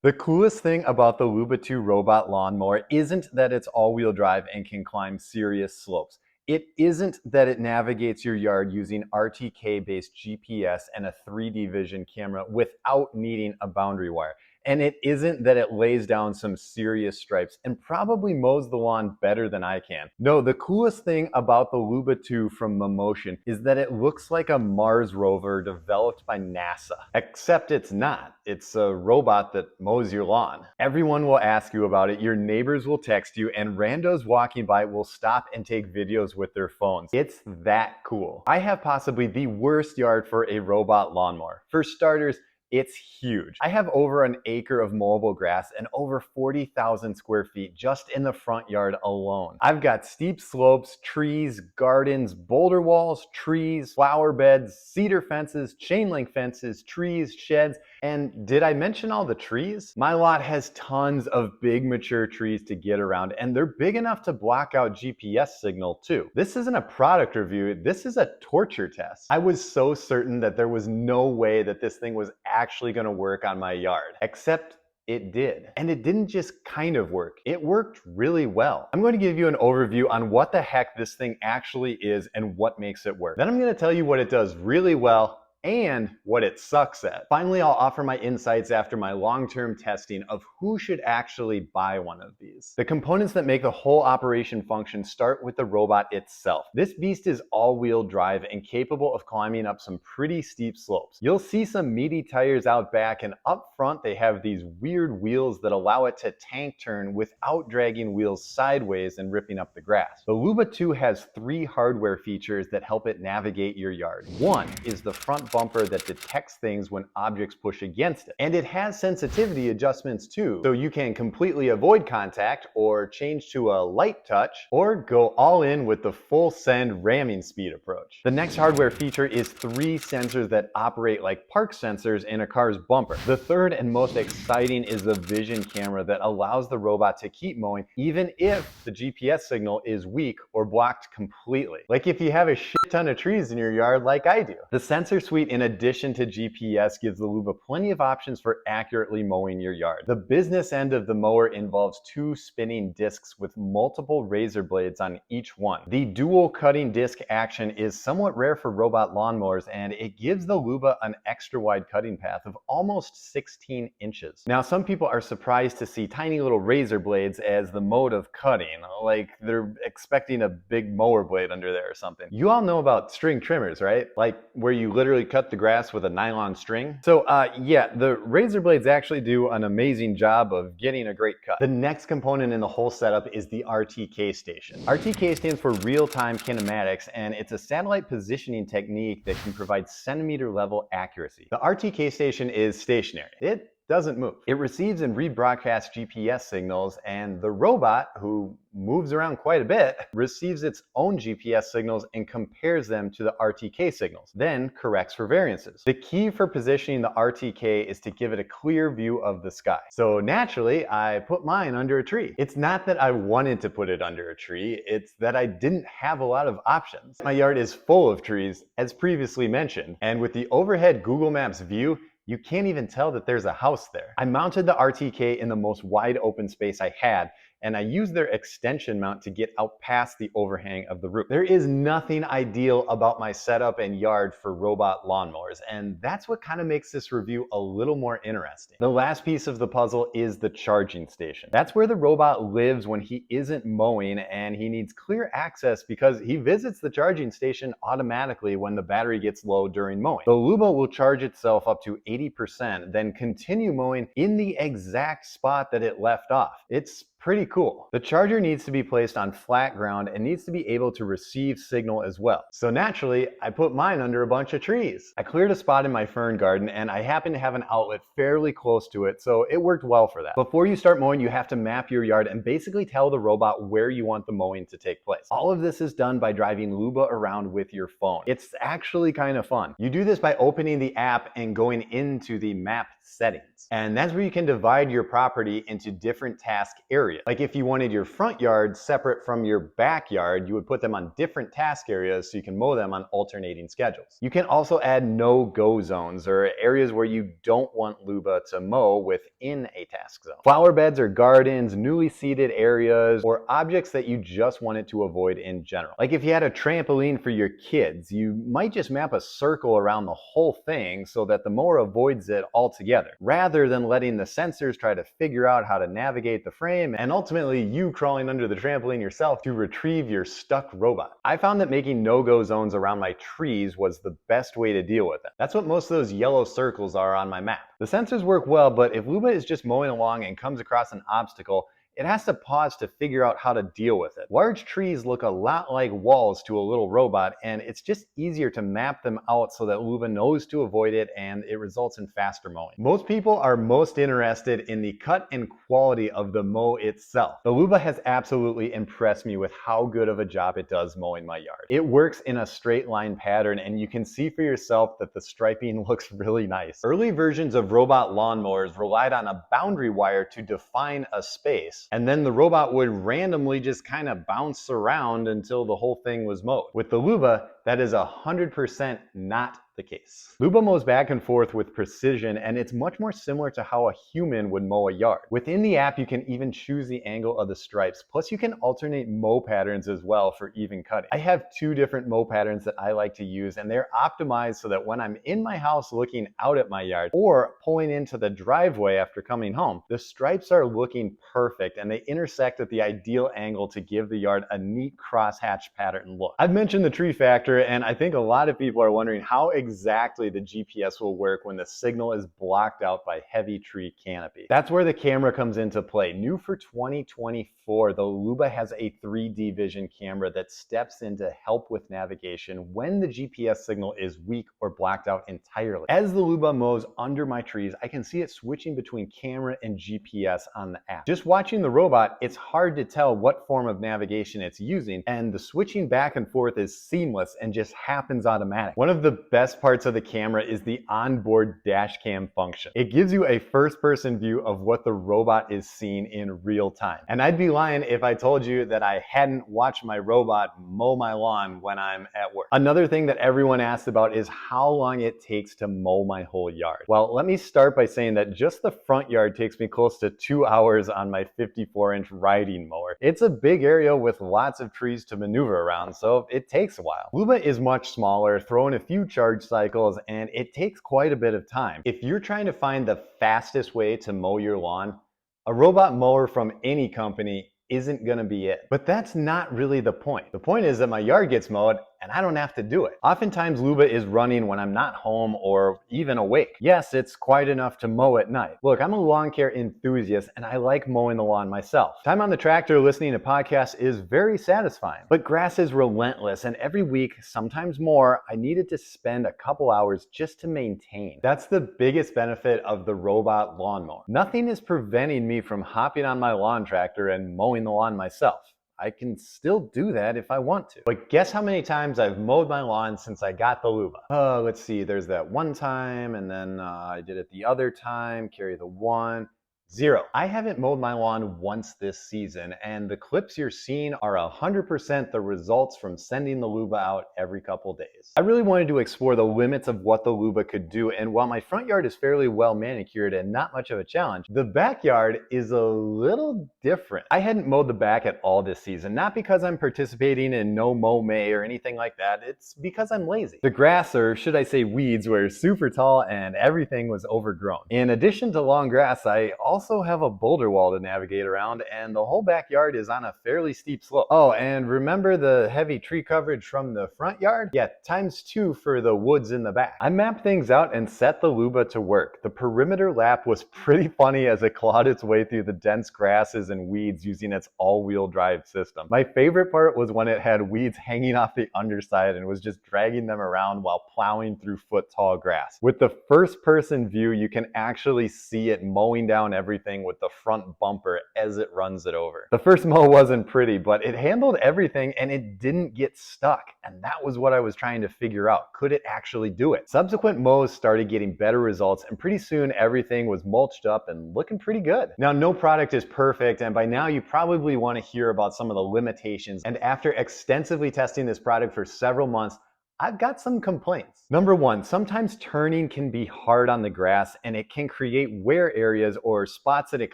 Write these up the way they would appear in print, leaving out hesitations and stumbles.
The coolest thing about the Luba 2 robot lawnmower isn't that it's all-wheel drive and can climb serious slopes. It isn't that it navigates your yard using RTK-based GPS and a 3D vision camera without needing a boundary wire. And it isn't that it lays down some serious stripes and probably mows the lawn better than I can. No, the coolest thing about the Luba 2 from Mammotion is that it looks like a Mars rover developed by NASA. Except it's not. It's a robot that mows your lawn. Everyone will ask you about it, your neighbors will text you, and randos walking by will stop and take videos with their phones. It's that cool. I have possibly the worst yard for a robot lawnmower. For starters, it's huge. I have over an acre of mowable grass and over 40,000 square feet just in the front yard alone. I've got steep slopes, trees, gardens, boulder walls, trees, flower beds, cedar fences, chain link fences, trees, sheds, and did I mention all the trees? My lot has tons of big mature trees to get around, and they're big enough to block out GPS signal too. This isn't a product review, this is a torture test. I was so certain that there was no way that this thing was actually going to work on my yard, except it did. And it didn't just kind of work, it worked really well. I'm going to give you an overview on what the heck this thing actually is and what makes it work. Then I'm going to tell you what it does really well and what it sucks at. Finally, I'll offer my insights after my long-term testing of who should actually buy one of these. The components that make the whole operation function start with the robot itself. This beast is all-wheel drive and capable of climbing up some pretty steep slopes. You'll see some meaty tires out back, and up front they have these weird wheels that allow it to tank turn without dragging wheels sideways and ripping up the grass. The Luba 2 has 3 hardware features that help it navigate your yard. One is the front bumper that detects things when objects push against it. And it has sensitivity adjustments too, so you can completely avoid contact or change to a light touch or go all in with the full send ramming speed approach. The next hardware feature is 3 sensors that operate like park sensors in a car's bumper. The third and most exciting is the vision camera that allows the robot to keep mowing even if the GPS signal is weak or blocked completely. Like if you have a shit ton of trees in your yard like I do. The sensor suite in addition to GPS gives the Luba plenty of options for accurately mowing your yard. The business end of the mower involves 2 spinning discs with multiple razor blades on each one. The dual cutting disc action is somewhat rare for robot lawnmowers, and it gives the Luba an extra wide cutting path of almost 16 inches. Now, some people are surprised to see tiny little razor blades as the mode of cutting, like they're expecting a big mower blade under there or something. You all know about string trimmers, right? Like where you literally cut the grass with a nylon string. So yeah, the razor blades actually do an amazing job of getting a great cut. The next component in the whole setup is the RTK Station. RTK stands for real-time kinematics, and it's a satellite positioning technique that can provide centimeter level accuracy. The RTK Station is stationary. It doesn't move. It receives and rebroadcasts GPS signals, and the robot, who moves around quite a bit, receives its own GPS signals and compares them to the RTK signals, then corrects for variances. The key for positioning the RTK is to give it a clear view of the sky. So naturally, I put mine under a tree. It's not that I wanted to put it under a tree, it's that I didn't have a lot of options. My yard is full of trees, as previously mentioned, and with the overhead Google Maps view, you can't even tell that there's a house there. I mounted the RTK in the most wide open space I had, and I used their extension mount to get out past the overhang of the roof. There is nothing ideal about my setup and yard for robot lawnmowers, and that's what kind of makes this review a little more interesting. The last piece of the puzzle is the charging station. That's where the robot lives when he isn't mowing, and he needs clear access because he visits the charging station automatically when the battery gets low during mowing. The Luba will charge itself up to 80%, then continue mowing in the exact spot that it left off. It's pretty cool. The charger needs to be placed on flat ground and needs to be able to receive signal as well. So naturally, I put mine under a bunch of trees. I cleared a spot in my fern garden, and I happen to have an outlet fairly close to it, so it worked well for that. Before you start mowing, you have to map your yard and basically tell the robot where you want the mowing to take place. All of this is done by driving Luba around with your phone. It's actually kind of fun. You do this by opening the app and going into the Map settings. And that's where you can divide your property into different task areas. Like if you wanted your front yard separate from your backyard, you would put them on different task areas so you can mow them on alternating schedules. You can also add no-go zones, or areas where you don't want Luba to mow within a task zone. Flower beds or gardens, newly seeded areas, or objects that you just wanted to avoid in general. Like if you had a trampoline for your kids, you might just map a circle around the whole thing so that the mower avoids it altogether, rather than letting the sensors try to figure out how to navigate the frame and ultimately you crawling under the trampoline yourself to retrieve your stuck robot. I found that making no-go zones around my trees was the best way to deal with it. That's what most of those yellow circles are on my map. The sensors work well, but if Luba is just mowing along and comes across an obstacle, it has to pause to figure out how to deal with it. Large trees look a lot like walls to a little robot, and it's just easier to map them out so that Luba knows to avoid it, and it results in faster mowing. Most people are most interested in the cut and quality of the mow itself. The Luba has absolutely impressed me with how good of a job it does mowing my yard. It works in a straight line pattern, and you can see for yourself that the striping looks really nice. Early versions of robot lawnmowers relied on a boundary wire to define a space, and then the robot would randomly just kind of bounce around until the whole thing was mowed. With the Luba, that is 100% not the case. Luba mows back and forth with precision, and it's much more similar to how a human would mow a yard. Within the app, you can even choose the angle of the stripes, plus you can alternate mow patterns as well for even cutting. I have two different mow patterns that I like to use, and they're optimized so that when I'm in my house looking out at my yard or pulling into the driveway after coming home, the stripes are looking perfect and they intersect at the ideal angle to give the yard a neat crosshatch pattern look. I've mentioned the tree factor, and I think a lot of people are wondering how exactly the GPS will work when the signal is blocked out by heavy tree canopy. That's where the camera comes into play. New for 2024, the Luba has a 3D vision camera that steps in to help with navigation when the GPS signal is weak or blacked out entirely. As the Luba mows under my trees, I can see it switching between camera and GPS on the app. Just watching the robot, it's hard to tell what form of navigation it's using, and the switching back and forth is seamless and just happens automatic. One of the best parts of the camera is the onboard dash cam function. It gives you a first-person view of what the robot is seeing in real time. And I'd be lying if I told you that I hadn't watched my robot mow my lawn when I'm at work. Another thing that everyone asks about is how long it takes to mow my whole yard. Well, let me start by saying that just the front yard takes me close to 2 hours on my 54-inch riding mower. It's a big area with lots of trees to maneuver around, so it takes a while. Luba is much smaller, throwing a few charge cycles, and it takes quite a bit of time. If you're trying to find the fastest way to mow your lawn, a robot mower from any company isn't gonna be it. But that's not really the point. The point is that my yard gets mowed and I don't have to do it. Oftentimes Luba is running when I'm not home or even awake. Yes, it's quite enough to mow at night. Look, I'm a lawn care enthusiast and I like mowing the lawn myself. Time on the tractor listening to podcasts is very satisfying, but grass is relentless, and every week, sometimes more, I needed to spend a couple hours just to maintain. That's the biggest benefit of the robot lawnmower. Nothing is preventing me from hopping on my lawn tractor and mowing the lawn myself. I can still do that if I want to. But guess how many times I've mowed my lawn since I got the Luba? Let's see, there's that one time, and then I did it the other time, carry the one. 0. I haven't mowed my lawn once this season, and the clips you're seeing are 100% the results from sending the Luba out every couple days. I really wanted to explore the limits of what the Luba could do, and while my front yard is fairly well manicured and not much of a challenge, the backyard is a little different. I hadn't mowed the back at all this season, not because I'm participating in No Mow May or anything like that, it's because I'm lazy. The grass, or should I say weeds, were super tall and everything was overgrown. In addition to long grass, I also have a boulder wall to navigate around, and the whole backyard is on a fairly steep slope. Oh, and remember the heavy tree coverage from the front yard? Yeah, ×2 for the woods in the back. I mapped things out and set the Luba to work. The perimeter lap was pretty funny as it clawed its way through the dense grasses and weeds using its all-wheel drive system. My favorite part was when it had weeds hanging off the underside and was just dragging them around while plowing through foot-tall grass. With the first-person view, you can actually see it mowing down everything everything with the front bumper as it runs it over. The first mow wasn't pretty, but it handled everything and it didn't get stuck. And that was what I was trying to figure out. Could it actually do it? Subsequent mows started getting better results, and pretty soon everything was mulched up and looking pretty good. Now, no product is perfect, and by now you probably want to hear about some of the limitations. And after extensively testing this product for several months, I've got some complaints. Number one, sometimes turning can be hard on the grass and it can create wear areas or spots that it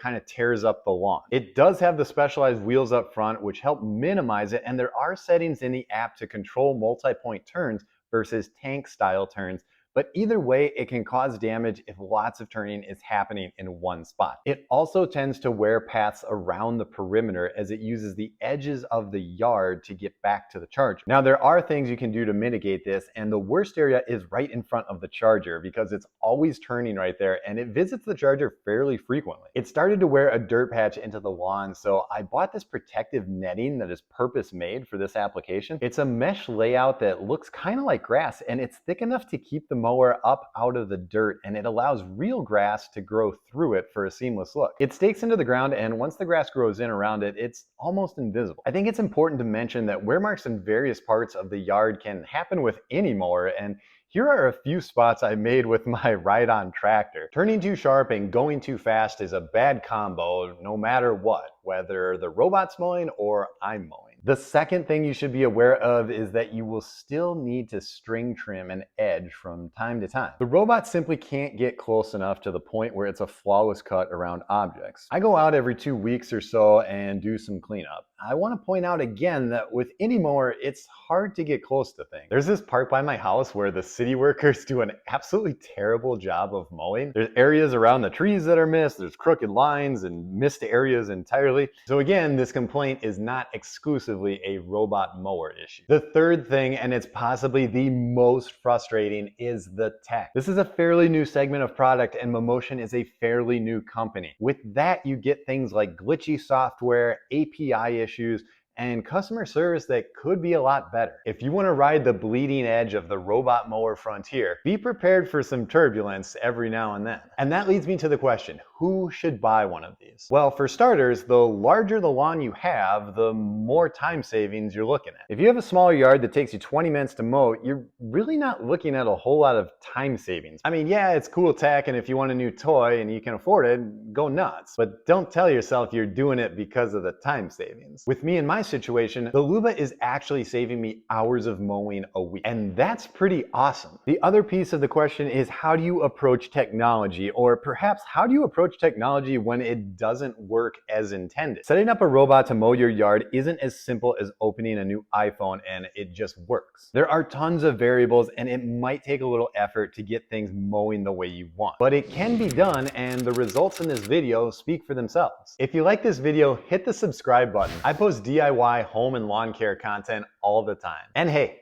kind of tears up the lawn. It does have the specialized wheels up front, which help minimize it, and there are settings in the app to control multi-point turns versus tank style turns. But either way, it can cause damage if lots of turning is happening in one spot. It also tends to wear paths around the perimeter as it uses the edges of the yard to get back to the charger. Now, there are things you can do to mitigate this, and the worst area is right in front of the charger because it's always turning right there and it visits the charger fairly frequently. It started to wear a dirt patch into the lawn, so I bought this protective netting that is purpose made for this application. It's a mesh layout that looks kind of like grass, and it's thick enough to keep the mower up out of the dirt, and it allows real grass to grow through it for a seamless look. It stakes into the ground, and once the grass grows in around it, it's almost invisible. I think it's important to mention that wear marks in various parts of the yard can happen with any mower, and here are a few spots I made with my ride-on tractor. Turning too sharp and going too fast is a bad combo no matter what, whether the robot's mowing or I'm mowing. The second thing you should be aware of is that you will still need to string trim an edge from time to time. The robot simply can't get close enough to the point where it's a flawless cut around objects. I go out every 2 weeks or so and do some cleanup. I want to point out again that with any mower, it's hard to get close to things. There's this part by my house where the city workers do an absolutely terrible job of mowing. There's areas around the trees that are missed, there's crooked lines and missed areas entirely. So again, this complaint is not exclusively a robot mower issue. The third thing, and it's possibly the most frustrating, is the tech. This is a fairly new segment of product, and Mammotion is a fairly new company. With that, you get things like glitchy software, API issues, and customer service that could be a lot better. If you want to ride the bleeding edge of the robot mower frontier, be prepared for some turbulence every now and then. And that leads me to the question, who should buy one of these? Well, for starters, the larger the lawn you have, the more time savings you're looking at. If you have a smaller yard that takes you 20 minutes to mow, you're really not looking at a whole lot of time savings. I mean, yeah, it's cool tech, and if you want a new toy and you can afford it, go nuts. But don't tell yourself you're doing it because of the time savings. With me and my situation, the Luba is actually saving me hours of mowing a week, and that's pretty awesome. The other piece of the question is, how do you approach technology, or perhaps how do you approach technology when it doesn't work as intended? Setting up a robot to mow your yard isn't as simple as opening a new iPhone and it just works. There are tons of variables, and it might take a little effort to get things mowing the way you want, but it can be done, and the results in this video speak for themselves. If you like this video, hit the subscribe button. I post DIY home and lawn care content all the time. And hey,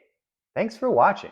thanks for watching.